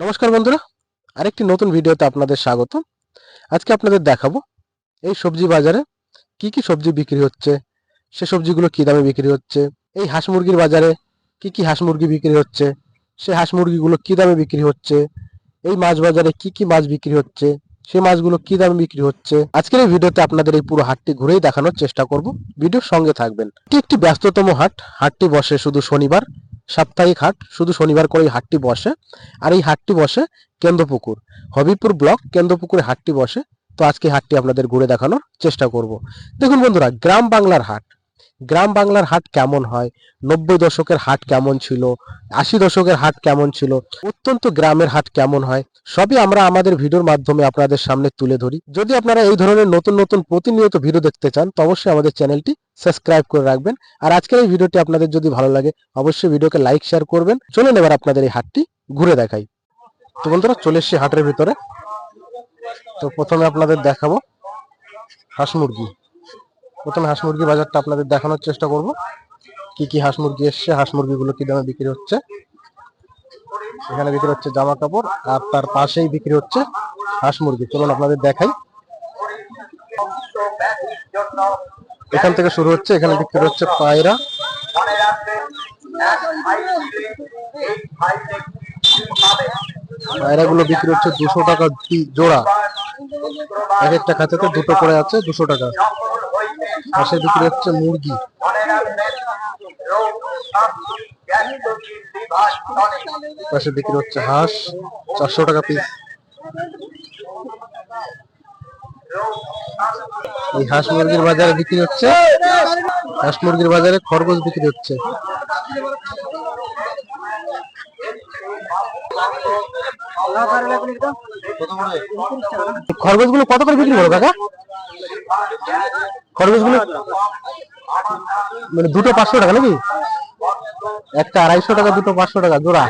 নমস্কার বন্ধুরা, আরেকটি নতুন ভিডিওতে আপনাদের স্বাগত। আজকে আপনাদের দেখাবো এই সবজি বাজারে কি কি সবজি বিক্রি হচ্ছে, সে সবজিগুলো কি দামে বিক্রি হচ্ছে। এই হাঁস মুরগির বাজারে কি কি হাঁস মুরগি বিক্রি হচ্ছে, সে হাঁস মুরগিগুলো কি দামে বিক্রি হচ্ছে। এই মাছ বাজারে কি কি মাছ বিক্রি হচ্ছে, সে মাছগুলো কি দামে বিক্রি হচ্ছে। আজকের এই ভিডিওতে আপনাদের এই পুরো হাটটি ঘুরেই দেখানোর চেষ্টা করব। ভিডিওর সঙ্গে থাকবেন। এটি একটি ব্যস্ততম হাট। হাটটি বসে শুধু শনিবার, সাপ্তাহিক হাট, শুধু শনিবার করে এই হাটটি বসে। আর এই হাটটি বসে কেন্দ্রপুকুর, হবিপুর ব্লক কেন্দ্রপুকুরে হাটটি বসে। তো আজকে হাটটি আপনাদের ঘুরে দেখানোর চেষ্টা করব। দেখুন বন্ধুরা, গ্রাম বাংলার হাট, গ্রাম বাংলার হাট কেমন হয়, 90 দশকের হাট কেমন ছিল, 80 দশকের হাট কেমন ছিল, অত্যন্ত গ্রামের হাট কেমন হয়, সবই আমরা আমাদের ভিডিওর মাধ্যমে আপনাদের সামনে তুলে ধরি। যদি আপনারা এই ধরনের নতুন নতুন প্রতিনিয়ত ভিডিও দেখতে চান, তো অবশ্যই আমাদের চ্যানেলটি সাবস্ক্রাইব করে রাখবেন। আর আজকের এই ভিডিওটি আপনাদের যদি ভালো লাগে, অবশ্যই ভিডিওকে লাইক শেয়ার করবেন। চলুন এবার আপনাদের এই হাটটি ঘুরে দেখাই। তো বন্ধুরা, চলে এসেছি হাটের ভিতরে। তো প্রথমে আপনাদের দেখাবো হাঁস মুরগি। প্রথমে হাঁস মুরগি বাজারটা আপনাদের দেখানোর চেষ্টা করব। কি কি হাঁস মুরগি এসছে, হাঁস মুরগিগুলো কি দামে বিক্রি হচ্ছে। এখানে বিক্রি হচ্ছে জামা কাপড়, আর তার পাশেই বিক্রি হচ্ছে হাঁস মুরগি। চলুন আপনাদের দেখাই। এখান থেকে শুরু হচ্ছে, এখানে বিক্রি হচ্ছে পায়রা। পায়রাগুলো বিক্রি হচ্ছে 200 টাকা জোড়া। এক একটা খাঁচাতে দুটো করে আছে, 200 টাকা। পাশে বিক্রি হচ্ছে মুরগি, পাশে বিক্রি হচ্ছে হাঁস, 400 টাকা পিস। এই হাঁস মুরগির বাজারে বিক্রি হচ্ছে, হাঁস মুরগির বাজারে খরগোশ বিক্রি হচ্ছে। খরগোশগুলো কত করে বিক্রি করো কাকা? খরগোশগুলো মানে দুটো 500 টাকা নাকি? একটা 250 টাকা, দুটো 500 টাকা জোড়া।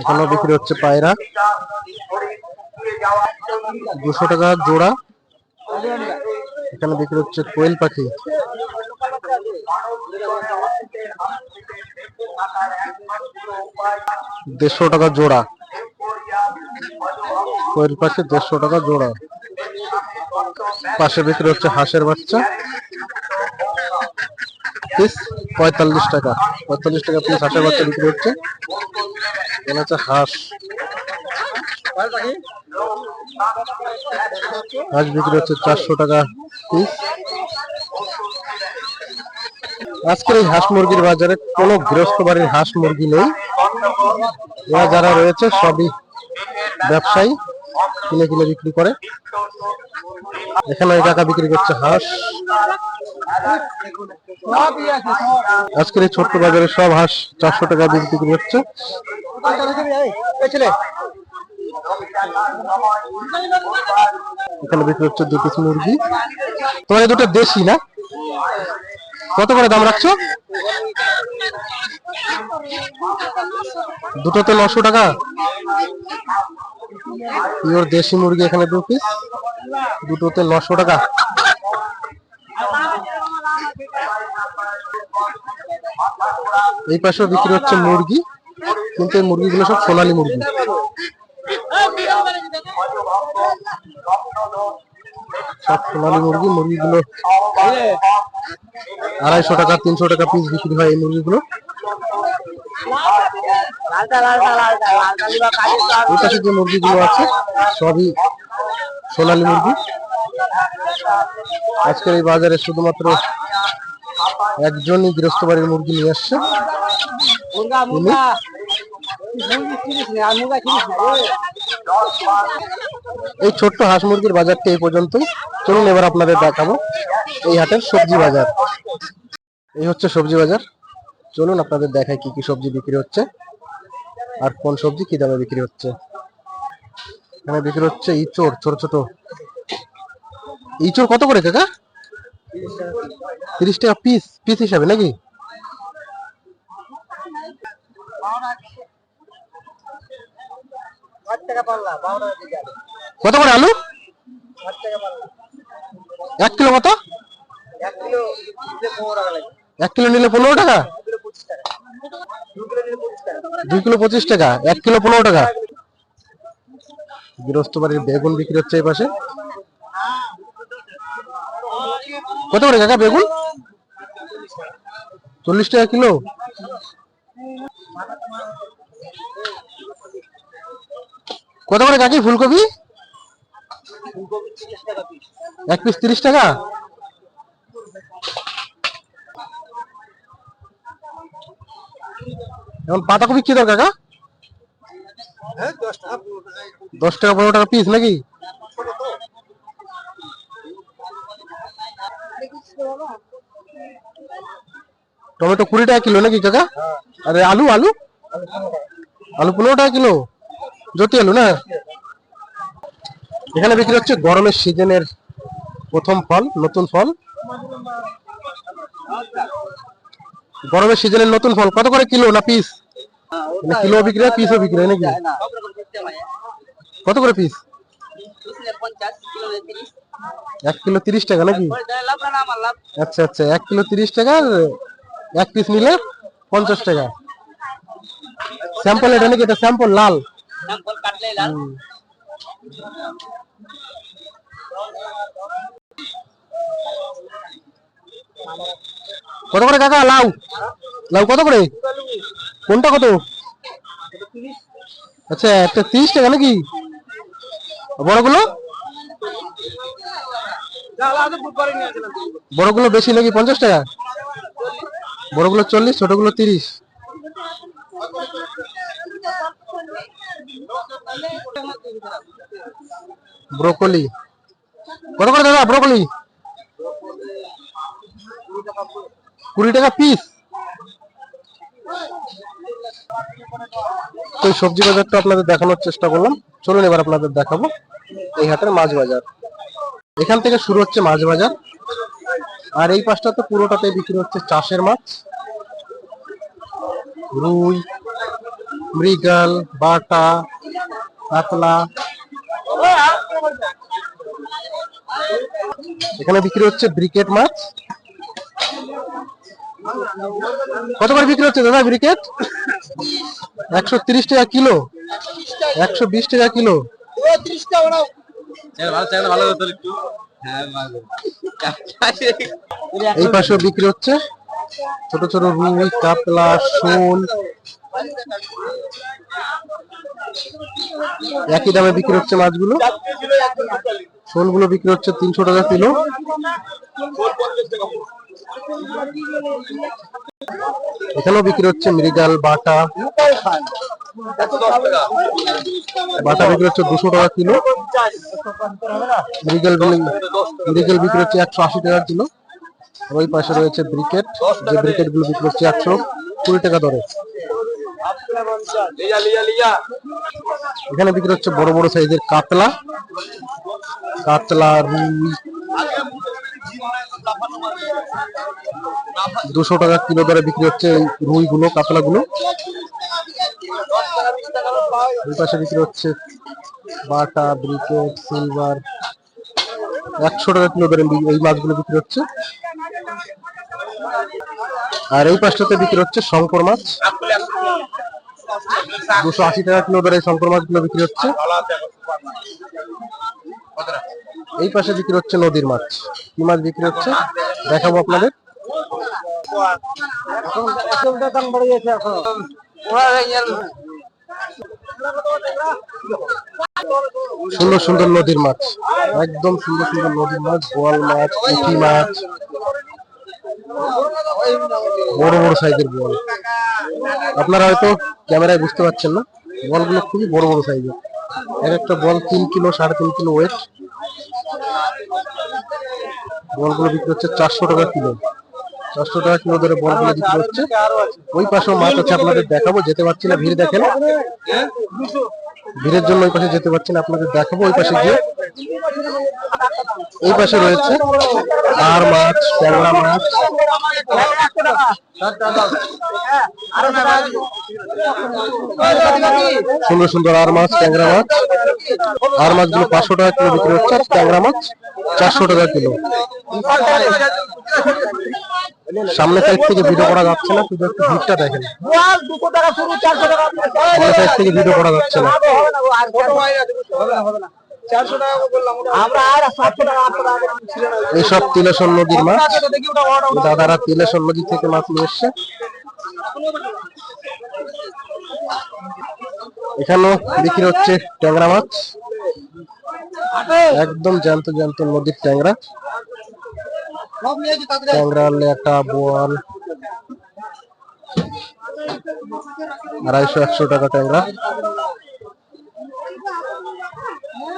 এখানে বিক্রি হচ্ছে পায়রা, 200 টাকা জোড়া। এখানে বিক্রি হচ্ছে কোয়েল পাখি, 150 টাকা জোড়া। কোয়েল পাখি 150 টাকা জোড়া। পাশে বিক্রি হচ্ছে হাঁসের বাচ্চা, পিস 45 টাকা। 45 টাকা পিস হাঁসের বাচ্চা বিক্রি হচ্ছে। এখানে হচ্ছে হাঁস, হাঁস বিক্রি হচ্ছে 400 টাকা পিস। আজকের এই হাঁস মুরগির বাজারে কোনো গৃহস্থ বাড়ির হাঁস মুরগি নেই। এরা যারা রয়েছে সবই ব্যবসায়ী, কিনে কিনে বিক্রি করে। এখানে এই কাকা বিক্রি করছে হাঁস। আজকের এই ছোট্ট বাজারে সব হাঁস 400 টাকা পিস বিক্রি হচ্ছে। এখানে বিক্রি হচ্ছে 2 পিস মুরগি। তোমার এই দুটো দেশি না? কত করে দাম রাখছো? দুটোতে 900 টাকা। পিওর দেশি মুরগি এখানে 2 পিস, দুটোতে 900 টাকা। এই পাশেও বিক্রি হচ্ছে মুরগি, কিন্তু এই মুরগিগুলো সব সোনালী মুরগি। সব সোনালী মুরগি। মুরগিগুলো 250 টাকা, 300 টাকা পিস বিক্রি হয় এই মুরগিগুলো। এই পাশে যে মুরগিগুলো আছে সবই সোনালী মুরগি। আজকের এই বাজারে শুধুমাত্র একজনই গৃহস্থ বাড়ির মুরগি নিয়ে আসছে। এই ছোট্ট হাঁস মুরগির বাজারটা এই পর্যন্তই। চলুন এবার আপনাদের দেখাবো এই হাটের সবজি বাজার। এই হচ্ছে সবজি বাজার। চলুন আপনাদের দেখাই কি কি সবজি বিক্রি হচ্ছে আর কোন সবজি কি দামে বিক্রি হচ্ছে। এখানে বিক্রি হচ্ছে ইঁচড়, ছোট ছোট ইঁচড়। কত করে কাকা? 30 টাকা পিস, পিস হিসাবে নাকি? কত করে আলু? 1 কিলো কত? 1 কিলো নিলে 15 টাকা, 2 কিলো 25 টাকা, 1 কিলো 15 টাকা। গৃহস্থ বাড়ির বেগুন বিক্রি হচ্ছে এই পাশে। কত করে কাকা বেগুন? 40 টাকা কিলো। কত করে কাকি ফুলকপি? 1 পিস 30 টাকা। এখন পাতাকপি কি দর কাকা? 10 টাকা 15 টাকা পিস নাকি? টমেটো 20 টাকা কিলো নাকি কাকা? আরে আলু আলু আলু 15 টাকা কিলো, জ্যোতি আলু না? এখানে বিক্রি হচ্ছে গরমের সিজনের প্রথম ফল, নতুন ফল, গরমের সিজনের নতুন ফল। কত করে কিলো না পিস? মানে কিলো বিক্রি হয়, পিসও বিক্রি হয় নাকি? কত করে পিস? 1 কিলো 30 টাকা নাকি? আচ্ছা আচ্ছা, 1 কিলো 30 টাকা, 1 পিস নিলে 50 টাকা। স্যাম্পল এটা নাকি? এটা স্যাম্পল লাল। কত করে কাকা লাউ? লাউ কত করে? কোনটা কত? আচ্ছা, একটা 30 টাকা নাকি? বড়গুলো? বড়গুলো বেশি নাকি? 50 টাকা? বড়গুলো 40, ছোটগুলো 30। ব্রোকলি কত করে দাদা? ব্রোকলি 20 টাকা পিস। তো সবজি বাজারটা আপনাদের দেখানোর চেষ্টা করলাম। চলুন এবার আপনাদের দেখাবো এই হাটের মাছ বাজার। এখান থেকে শুরু হচ্ছে মাছ বাজার, আর এই পাশটাতে পুরোটাতে বিক্রি হচ্ছে চাষের মাছ, রুই, মৃগেল, বাটা, কাতলা। এখানে বিক্রি হচ্ছে ব্রিকেট মাছ। কত করে বিক্রি হচ্ছে দাদা ব্রিকেট? 130 টাকা কিলো, 120 টাকা কিলো। এই পাশেও বিক্রি হচ্ছে ছোট ছোট রুই, কাতলা, শোল। একই দামে বিক্রি হচ্ছে মাছগুলো। শোলগুলো বিক্রি হচ্ছে 300 টাকা কিলো। এখানেও বিক্রি হচ্ছে মৃগেল, বাটা। বাটা বিক্রি হচ্ছে 200 টাকা কিলো। মৃগেল বিক্রি হচ্ছে 180 টাকা কিলো। ওই পাশে রয়েছে ব্রিকেট, যে ব্রিকেট গুলো বিক্রি হচ্ছে 120 টাকা দরে। এখানে বিক্রি হচ্ছে বড় বড় সাইজের কাতলা, রুই। 200 টাকা কিলো দরে বিক্রি হচ্ছে এই রুই গুলো, কাতলা গুলো। এই পাশে বিক্রি হচ্ছে বাটা, ব্রিকেট, সিলভার। 100 টাকা কিলো দরে এই মাছগুলো বিক্রি হচ্ছে। আর এই পাশটাতে বিক্রি হচ্ছে শঙ্কর মাছ, 280 টাকা কিলো দরে শঙ্কর মাছগুলো বিক্রি হচ্ছে। এই পাশে বিক্রি হচ্ছে নদীর মাছ। কি মাছ বিক্রি হচ্ছে দেখাবো আপনাদের। সুন্দর সুন্দর নদীর মাছ, একদম সুন্দর সুন্দর নদীর মাছ, বোয়াল মাছ, পুঁটি মাছ, বড় বড় সাইজের বোয়াল। আপনারা হয়তো ক্যামেরায় বুঝতে পারছেন না, বলগুলো খুবই বড় বড় সাইজের। এক একটা বল 3 কিলো 3.5 কিলো ওয়েট। বলগুলো বিক্রি হচ্ছে 400 টাকা কিলো। 400 টাকা কিলো ধরে বলগুলো বিক্রি হচ্ছে। ওই পাশেও মাছ আছে, আপনাদের দেখাবো, যেতে পারছি না, ভিড় দেখেন। ভিড়ের জন্য ওই পাশে যেতে পারছি না, আপনাদের দেখাবো ওই পাশে গিয়ে। এই পাশে রয়েছে আর মাছ, ট্যাংরা মাছ, সুন্দর সুন্দর আর মাছ, ট্যাংরা মাছ। আর মাছগুলো 500 টাকা কিলো বিক্রি হচ্ছে, আর ট্যাংরা মাছ 400 টাকা কিলো। সামনে সাইড থেকে ভিডিও করা যাচ্ছে না, শুধু একটু ভিড়টা দেখেন। সামনে সাইড থেকে ভিডিও করা যাচ্ছে না। এইসব তিলেশ্বর নদীর মাছ, দাদারা তিলেশ্বর নদী থেকে মাছ নিয়ে এসছে। এখানেও বিক্রি হচ্ছে ট্যাংরা মাছ, একদম জ্যান্ত জ্যান্ত নদীর ট্যাংরা। ট্যাংরা, লেটা, বোয়াল 250-100 টাকা ট্যাংরা।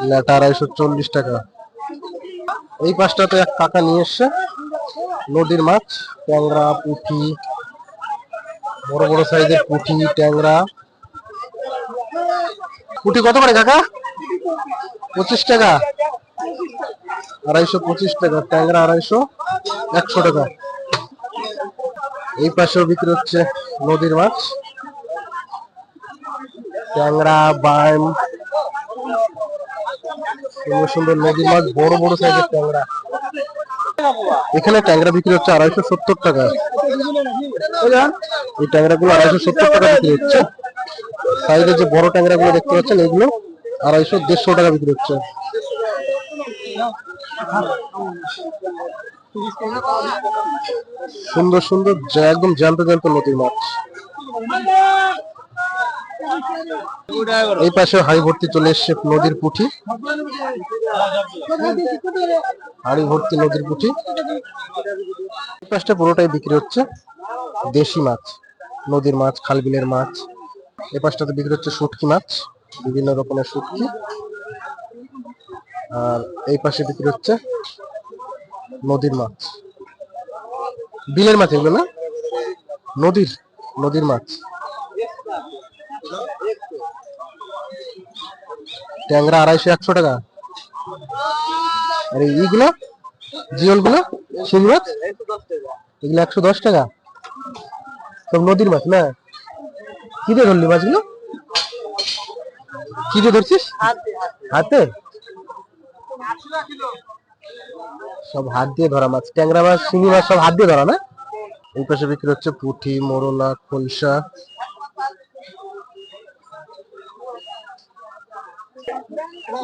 লেটা 240 টাকা। এই পাশটাতে এক কাকা নিয়ে এসছে নদীর মাছ, ট্যাংরা, পুঁটি, বড় বড় সাইজের পুঁটি, ট্যাংরা। পুঁটি কত করে কাকা? 25 টাকা। 225 টাকা। ট্যাংরা 250, 100 টাকা। এই পাশেও বিক্রি হচ্ছে নদীর মাছ, ট্যাংরা, বাইম, সুন্দর সুন্দর নদীর মাছ, বড় বড় সাইজের ট্যাংরা। এখানে ট্যাংরা বিক্রি হচ্ছে 270 টাকা। এই ট্যাংরা গুলো 270 টাকা বিক্রি হচ্ছে। সাইডে যে বড় ট্যাংরা গুলো দেখতে পাচ্ছেন, এগুলো 250-150 টাকা বিক্রি হচ্ছে। সুন্দর সুন্দর একদম জ্যান্ত জ্যান্ত নদীর মাছ। এই পাশে হাড়ি ভর্তি চলে এসছে নদীর পুঁটি, হাড়ি ভর্তি নদীর পুঁটি। এই পাশটা পুরোটাই বিক্রি হচ্ছে দেশি মাছ, নদীর মাছ, খাল বিলের মাছ। এই পাশটাতে বিক্রি হচ্ছে শুটকি মাছ, বিভিন্ন রকমের শুটকি। আর এই পাশে বিক্রি হচ্ছে নদীর মাছ, বিলের মাছ, এগুলো না, নদীর মাছ। ট্যাংরা 250-100 টাকা। আর এইগুলো জিওল গুলো, শিং মাছ, এগুলো 110 টাকা। সব নদীর মাছ না? কি দিয়ে ধরলি মাছগুলো? কি দিয়ে ধরছিস? হাতে? সব হাত দিয়ে ধরা মাছ। ট্যাংরা মাছ, শিঙি মাছ সব হাত দিয়ে ধরা না? এই পাশে বিক্রি হচ্ছে পুঁটি, মোরলা, খলসা।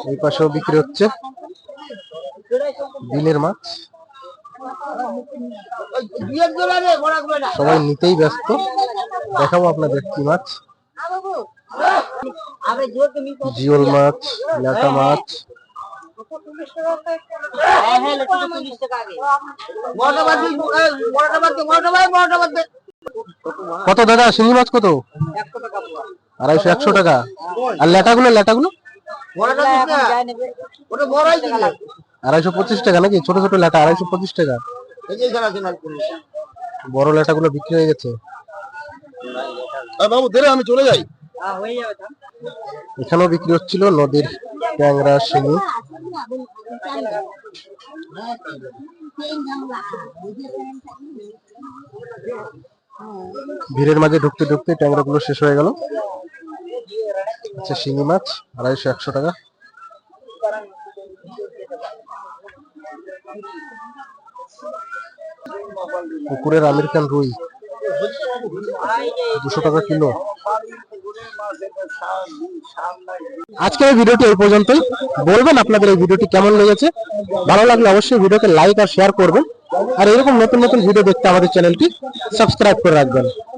এই পাশেও বিক্রি হচ্ছে বিলের মাছ। সবাই নিতেই ব্যস্ত। দেখাবো আপনাদের কি মাছ। জিওল মাছ, ল্যাটা মাছ। কত দাদা শিঙি মাছ কত? 250-100 টাকা। আর ল্যাটাগুলো? 225 টাকা নাকি? ছোট ছোট ল্যাটা 225 টাকা। বড় ল্যাটা গুলো বিক্রি হয়ে গেছে। বাবু দেরে আমি চলে যাই। এখানেও বিক্রি হচ্ছিল নদীর ট্যাংরা, শিঙি। ভিড়ের মাঝে ঢুকতে ঢুকতে ট্যাংরা গুলো শেষ হয়ে গেল। আচ্ছা, শিঙি মাছ 250-100 টাকা। পুকুরের আমেরিকান রুই 200 টাকা কিলো। আজকে এই ভিডিওটি এই পর্যন্তই। বলবেন আপনাদের এই ভিডিওটি কেমন লেগেছে। ভালো লাগলে অবশ্যই ভিডিওকে লাইক আর শেয়ার করবেন। আর এরকম নতুন নতুন ভিডিও দেখতে আমাদের চ্যানেলটি সাবস্ক্রাইব করে রাখবেন।